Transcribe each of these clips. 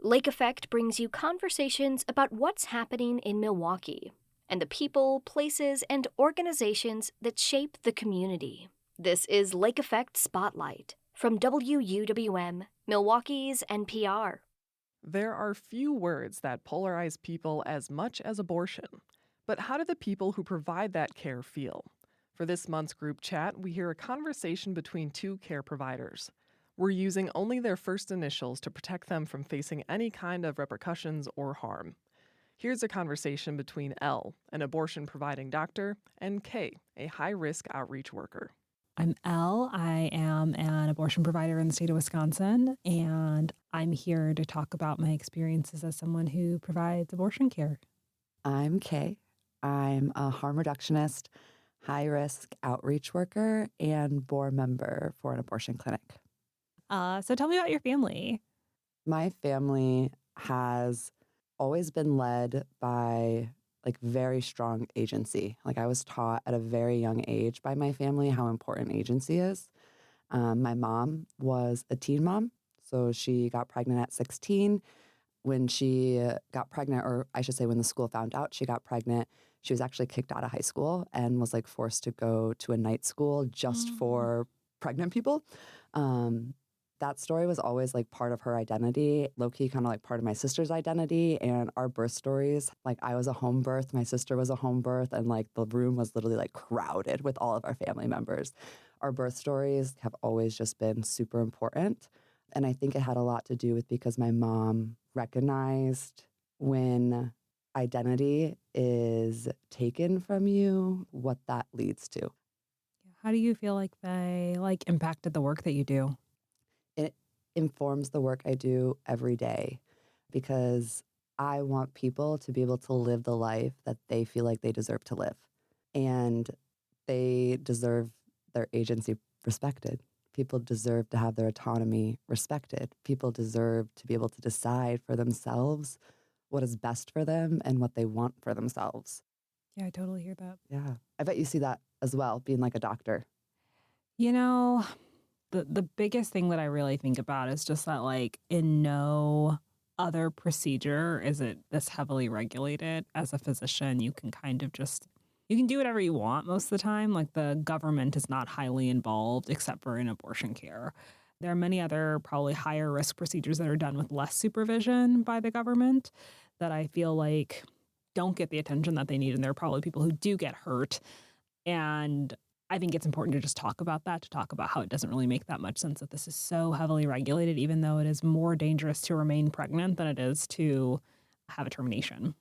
Lake Effect brings you conversations about what's happening in Milwaukee and the people, places, and organizations that shape the community. This is Lake Effect Spotlight from WUWM, Milwaukee's NPR. There are few words that polarize people as much as abortion. But how do the people who provide that care feel? For this month's group chat, we hear a conversation between two care providers. We're using only their first initials to protect them from facing any kind of repercussions or harm. Here's a conversation between L, an abortion-providing doctor, and K, a high-risk outreach worker. I'm Elle. I am an abortion provider in the state of Wisconsin, and I'm here to talk about my experiences as someone who provides abortion care. I'm Kay. I'm a harm reductionist, high-risk outreach worker, and board member for an abortion clinic. So tell me about your family. My family has always been led by very strong agency. I was taught at a very young age by my family how important agency is. My mom was a teen mom, so she got pregnant at 16. When she got pregnant, or I should say when the school found out she got pregnant, she was actually kicked out of high school and was forced to go to a night school just for pregnant people. That story was always part of her identity, low-key kind of part of my sister's identity, and our birth stories. I was a home birth, my sister was a home birth, and the room was literally crowded with all of our family members. Our birth stories have always just been super important. And I think it had a lot to do with because my mom recognized when identity is taken from you, what that leads to. How do you feel like they impacted the work that you do? It informs the work I do every day because I want people to be able to live the life that they feel like they deserve to live. And they deserve their agency respected. People deserve to have their autonomy respected. People deserve to be able to decide for themselves what is best for them and what they want for themselves. Yeah, I totally hear that. Yeah. I bet you see that as well, being a doctor. You know, the biggest thing that I really think about is just that in no other procedure is it this heavily regulated. As a physician, you can kind of you can do whatever you want most of the time. The government is not highly involved except for in abortion care. There are many other probably higher risk procedures that are done with less supervision by the government that I feel don't get the attention that they need. And there are probably people who do get hurt. And I think it's important to just talk about that, to talk about how it doesn't really make that much sense that this is so heavily regulated, even though it is more dangerous to remain pregnant than it is to have a termination.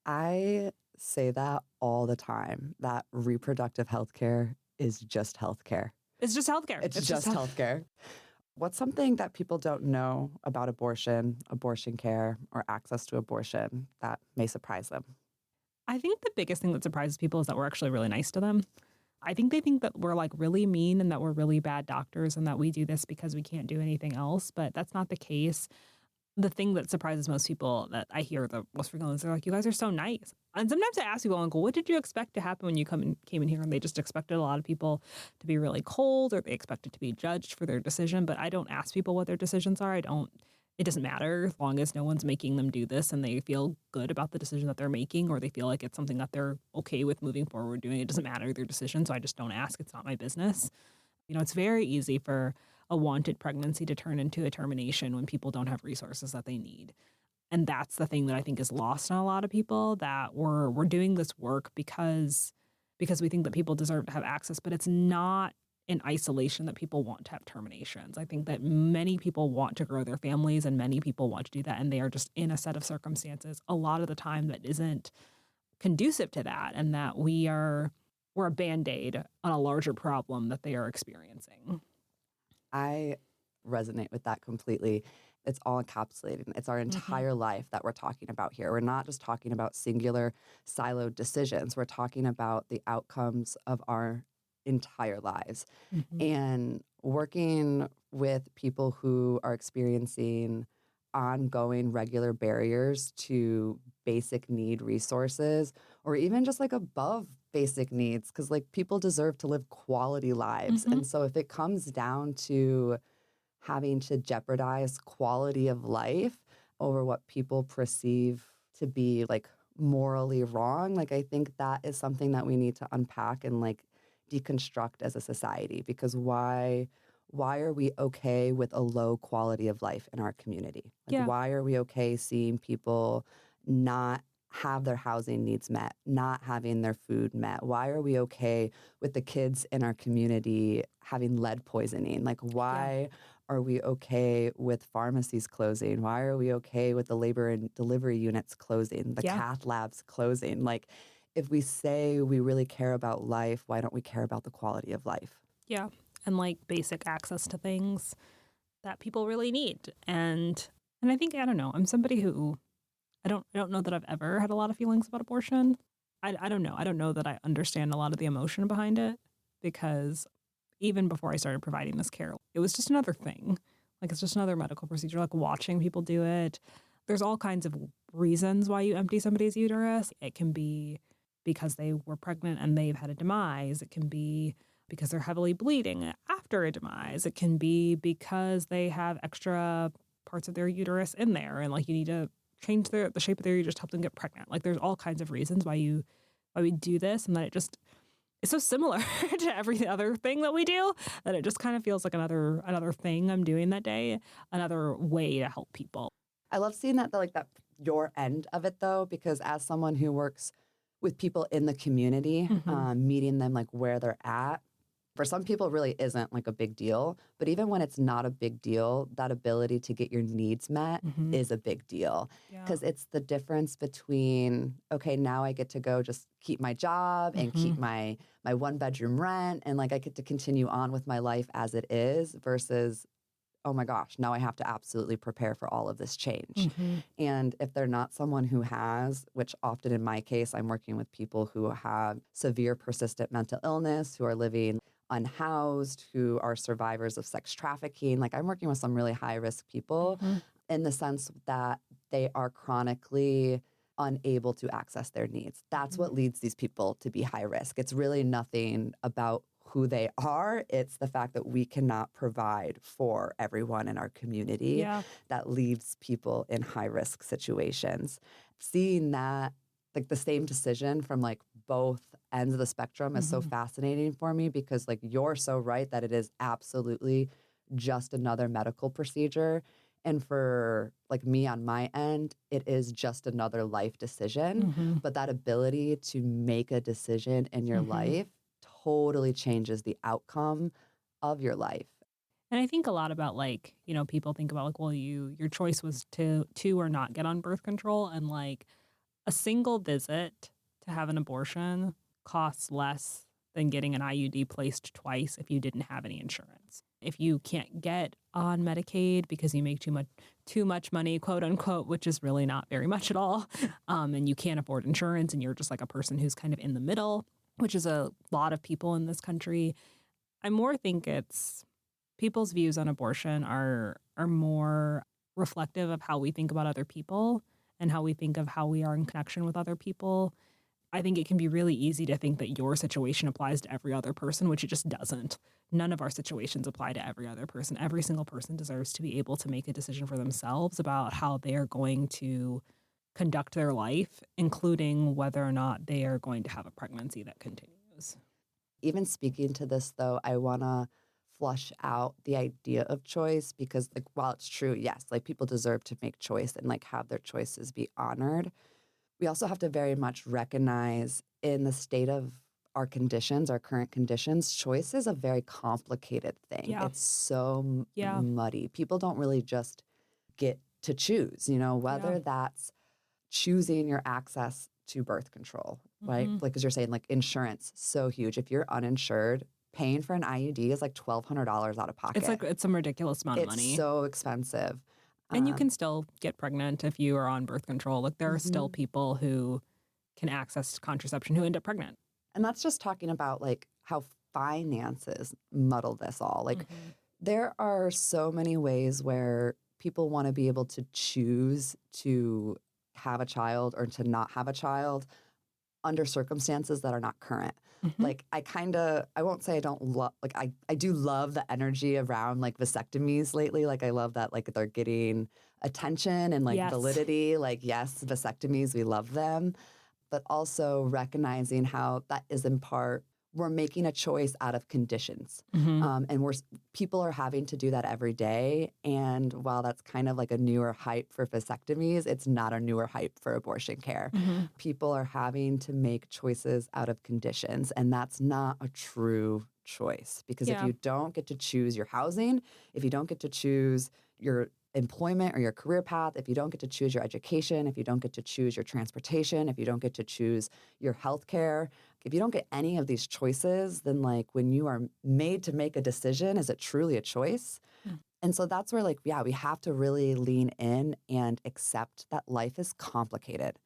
I say that all the time, that reproductive health care is just health care. It's just healthcare. It's just healthcare. What's something that people don't know about abortion care, or access to abortion that may surprise them? I think the biggest thing that surprises people is that we're actually really nice to them. I think they think that we're really mean and that we're really bad doctors and that we do this because we can't do anything else, but that's not the case. The thing that surprises most people that I hear the most frequently is they're you guys are so nice. And sometimes I ask people, what did you expect to happen when you came in here? And they just expected a lot of people to be really cold, or they expected to be judged for their decision. But I don't ask people what their decisions are. It doesn't matter as long as no one's making them do this and they feel good about the decision that they're making, or they feel like it's something that they're okay with moving forward doing. It doesn't matter their decision, so I just don't ask. It's not my business. It's very easy for a wanted pregnancy to turn into a termination when people don't have resources that they need. And that's the thing that I think is lost on a lot of people, that we're doing this work because we think that people deserve to have access, but it's not in isolation that people want to have terminations. I think that many people want to grow their families and many people want to do that, and they are just in a set of circumstances a lot of the time that isn't conducive to that, and that we're a Band-Aid on a larger problem that they are experiencing. I resonate with that completely. It's all encapsulated. It's our entire life that we're talking about here. We're not just talking about singular siloed decisions. We're talking about the outcomes of our entire lives. And working with people who are experiencing ongoing regular barriers to basic need resources, or even just above basic needs, because people deserve to live quality lives. And so if it comes down to having to jeopardize quality of life, over what people perceive to be like morally wrong, like I think that is something that we need to unpack and like deconstruct as a society, because why are we okay with a low quality of life in our community? Like Yeah. why are we okay seeing people not have their housing needs met, not having their food met? Why are we okay with the kids in our community having lead poisoning? Like why are we okay with pharmacies closing? Why are we okay with the labor and delivery units closing, the cath labs closing? Like, if we say we really care about life, why don't we care about the quality of life? Yeah. And like basic access to things that people really need. And I think, I don't know, I'm somebody who I don't know that I've ever had a lot of feelings about abortion. I don't know. I don't know that I understand a lot of the emotion behind it, because even before I started providing this care, it was just another thing. Like it's just another medical procedure, like watching people do it. There's all kinds of reasons why you empty somebody's uterus. It can be because they were pregnant and they've had a demise. It can be because they're heavily bleeding after a demise. It can be because they have extra parts of their uterus in there and like you need to change the shape of their uterus to help them get pregnant. Like there's all kinds of reasons why we do this, and that it's so similar to every other thing that we do that it just kind of feels like another thing I'm doing that day, another way to help people. I love seeing that your end of it though, because as someone who works with people in the community, meeting them like where they're at, for some people it really isn't like a big deal. But even when it's not a big deal, that ability to get your needs met is a big deal. Because it's the difference between, okay, now I get to go just keep my job and keep my 1-bedroom rent and like I get to continue on with my life as it is, versus, oh my gosh, now I have to absolutely prepare for all of this change. And if they're not someone who has, which often in my case, I'm working with people who have severe persistent mental illness, who are living unhoused, who are survivors of sex trafficking. Like I'm working with some really high risk people in the sense that they are chronically unable to access their needs. That's what leads these people to be high risk. It's really nothing about who they are. It's the fact that we cannot provide for everyone in our community that leaves people in high risk situations. Seeing that, like the same decision from like both ends of the spectrum is so fascinating for me, because like you're so right that it is absolutely just another medical procedure. And for like me on my end, it is just another life decision. But that ability to make a decision in your life totally changes the outcome of your life. And I think a lot about like, you know, people think about like, well, your choice was to or not get on birth control, and like a single visit to have an abortion costs less than getting an IUD placed twice if you didn't have any insurance. If you can't get on Medicaid because you make too much money, quote unquote, which is really not very much at all, and you can't afford insurance and you're just like a person who's kind of in the middle, which is a lot of people in this country, I more think it's people's views on abortion are more reflective of how we think about other people and how we think of how we are in connection with other people. I think it can be really easy to think that your situation applies to every other person, which it just doesn't. None of our situations apply to every other person. Every single person deserves to be able to make a decision for themselves about how they are going to conduct their life, including whether or not they are going to have a pregnancy that continues. Even speaking to this, though, I want to flush out the idea of choice, because like while it's true, yes, like people deserve to make choice and like have their choices be honored, we also have to very much recognize in the state of our conditions, our current conditions, choice is a very complicated thing. Yeah. It's so muddy. People don't really just get to choose, you know, whether that's choosing your access to birth control, right? Like, as you're saying, like insurance, so huge. If you're uninsured, paying for an IUD is like $1,200 out of pocket. It's some ridiculous amount of money. It's so expensive. And you can still get pregnant if you are on birth control. Like there are still people who can access contraception who end up pregnant. And that's just talking about like how finances muddle this all. Like there are so many ways where people want to be able to choose to have a child or to not have a child under circumstances that are not current. Mhm. Like I won't say I don't love, like I do love the energy around like vasectomies lately. Like I love that like they're getting attention and like Yes. validity. Like yes, vasectomies, we love them. But also recognizing how that is in part, we're making a choice out of conditions. Mhm. And people are having to do that every day. And while that's kind of like a newer hype for vasectomies, it's not a newer hype for abortion care. Mhm. People are having to make choices out of conditions. And that's not a true choice. Because if Yeah. you don't get to choose your housing, if you don't get to choose your employment or your career path, if you don't get to choose your education, if you don't get to choose your transportation, if you don't get to choose your health care, if you don't get any of these choices, then like when you are made to make a decision, is it truly a choice? Mm. And so that's where like, yeah, we have to really lean in and accept that life is complicated.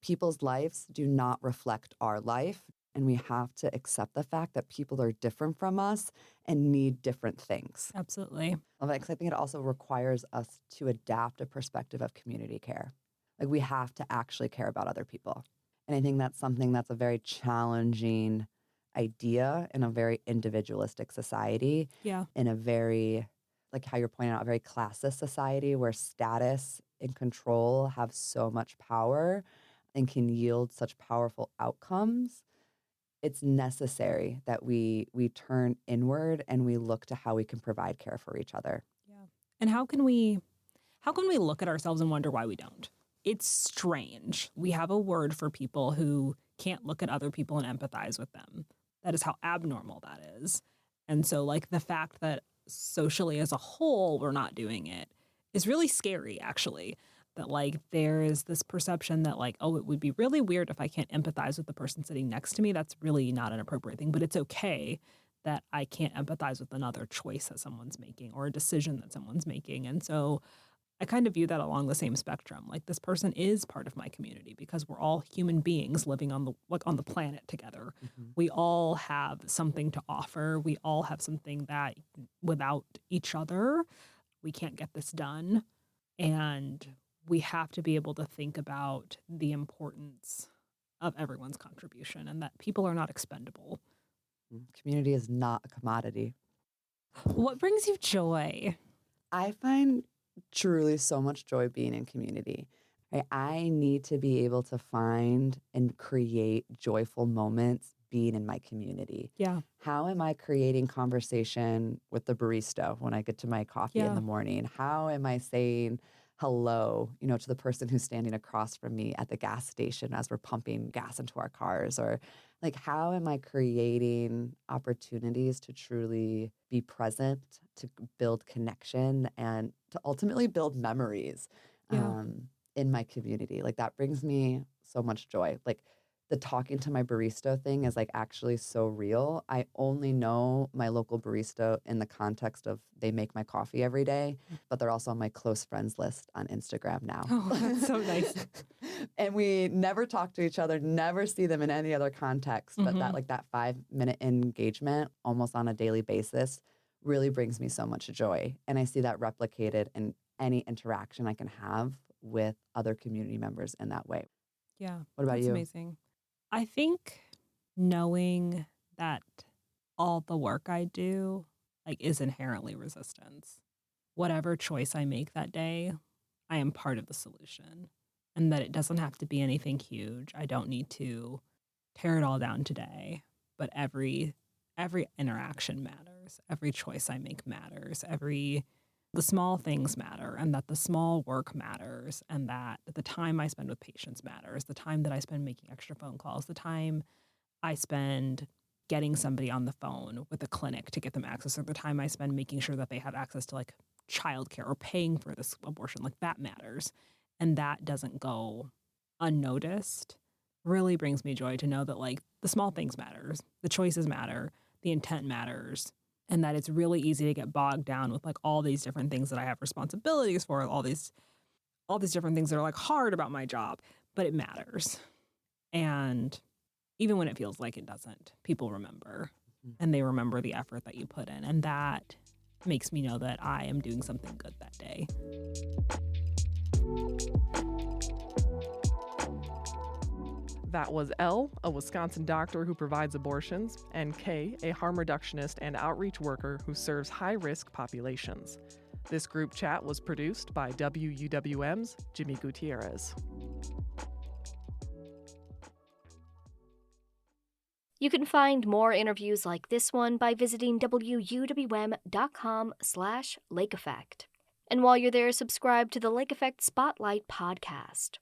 People's lives do not reflect our life. And we have to accept the fact that people are different from us and need different things. Absolutely. Like, I think it also requires us to adapt a perspective of community care. Like we have to actually care about other people. And I think that's something that's a very challenging idea in a very individualistic society, Yeah. in a very, like how you're pointing out, a very classist society where status and control have so much power and can yield such powerful outcomes. It's necessary that we turn inward and we look to how we can provide care for each other. Yeah. And how can we look at ourselves and wonder why we don't? It's strange. We have a word for people who can't look at other people and empathize with them. That is how abnormal that is. And so like the fact that socially as a whole we're not doing it is really scary actually. That like there is this perception that like, oh, it would be really weird if I can't empathize with the person sitting next to me. That's really not an appropriate thing, but it's okay that I can't empathize with another choice that someone's making or a decision that someone's making. And so I kind of view that along the same spectrum. Like this person is part of my community because we're all human beings living on the planet together. Mhm. We all have something to offer. We all have something that without each other, we can't get this done. And we have to be able to think about the importance of everyone's contribution and that people are not expendable. Community is not a commodity. What brings you joy? I find truly so much joy being in community. Right? I need to be able to find and create joyful moments being in my community. Yeah. How am I creating conversation with the barista when I get to my coffee in Yeah. the morning? How am I saying hello, to the person who's standing across from me at the gas station as we're pumping gas into our cars? Or like, how am I creating opportunities to truly be present, to build connection, and to ultimately build memories Yeah. in my community? Like, that brings me so much joy. Like, the talking to my barista thing is like actually so real. I only know my local barista in the context of they make my coffee every day, but they're also on my close friends list on Instagram now. Oh, that's so nice. And we never talk to each other, never see them in any other context. But that Mhm. like that 5-minute engagement almost on a daily basis really brings me so much joy. And I see that replicated in any interaction I can have with other community members in that way. Yeah. What about That's you? amazing. I think knowing that all the work I do like is inherently resistance. Whatever choice I make that day, I am part of the solution. And that it doesn't have to be anything huge. I don't need to tear it all down today, but every interaction matters. Every choice I make matters. The small things matter, and that the small work matters, and that the time I spend with patients matters, the time that I spend making extra phone calls, the time I spend getting somebody on the phone with a clinic to get them access, or the time I spend making sure that they have access to like childcare or paying for this abortion, like that matters. And that doesn't go unnoticed. Really brings me joy to know that like the small things matters, the choices matter, the intent matters, and that it's really easy to get bogged down with like all these different things that I have responsibilities for, all these different things that are like hard about my job, but it matters. And even when it feels like it doesn't, people remember, and they remember the effort that you put in, and that makes me know that I am doing something good that day. That was L, a Wisconsin doctor who provides abortions, and K, a harm reductionist and outreach worker who serves high-risk populations. This group chat was produced by WUWM's Jimmy Gutierrez. You can find more interviews like this one by visiting wuwm.com/Lake Effect. And while you're there, subscribe to the Lake Effect Spotlight podcast.